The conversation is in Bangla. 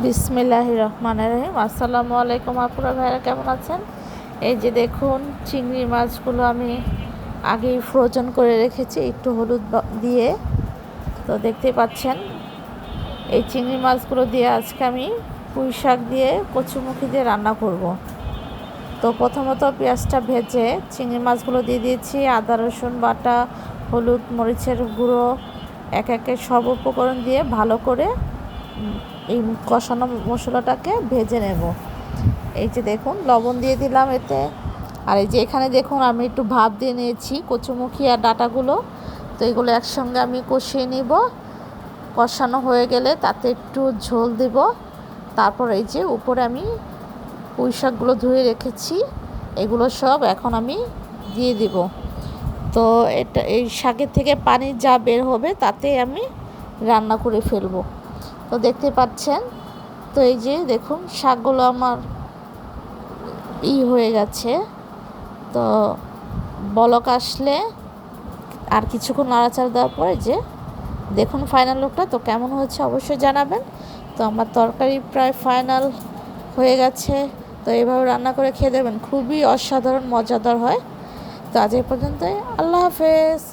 বিসমিল্লাহির রহমানির রহিম। আসসালামু আলাইকুম আপুরা ভাইরা, কেমন আছেন? এই যে দেখুন, চিংড়ি মাছগুলো আমি আগেই ফ্রোজেন করে রেখেছি একটু হলুদ দিয়ে। তো দেখতেই পাচ্ছেন, এই চিংড়ি মাছগুলো দিয়ে আজকে আমি পুঁই শাক দিয়ে কচুমুখী দিয়ে রান্না করব। তো প্রথমত পেঁয়াজটা ভেজে চিংড়ি মাছগুলো দিয়ে দিয়েছি, আদা রসুন বাটা, হলুদ মরিচের গুঁড়ো, এক একে সব উপকরণ দিয়ে ভালো করে এই কষানো মশলাটাকে ভেজে নেব। এই যে দেখুন, লবণ দিয়ে দিলাম এতে। আর এই যে এখানে দেখুন, আমি একটু ভাপ দিয়ে নিয়েছি কচুমুখী আর ডাঁটাগুলো। তো এগুলো একসঙ্গে আমি কষিয়ে নিব। কষানো হয়ে গেলে তাতে একটু ঝোল দেব। তারপর এই যে উপরে আমি পুঁই শাকগুলো ধুয়ে রেখেছি, এগুলো সব এখন আমি দিয়ে দিব। তো এটা এই শাকের থেকে পানি যা বের হবে তাতে আমি রান্না করে ফেলবো। তো দেখতে পাচ্ছেন, তো এই যে দেখুন শাকগুলো আমার হয়ে গেছে। তো বলক আসলে আর কিছুক্ষণ নাড়াচাড়া দেওয়ার পরে যে দেখুন ফাইনাল লুকটা। তো কেমন হয়েছে অবশ্যই জানাবেন। তো আমার তরকারি প্রায় ফাইনাল হয়ে গেছে। তো এইভাবে রান্না করে খেয়ে দেবেন, খুবই অসাধারণ মজাদার হয়। তো আজ এই পর্যন্তই, আল্লাহ হাফেজ।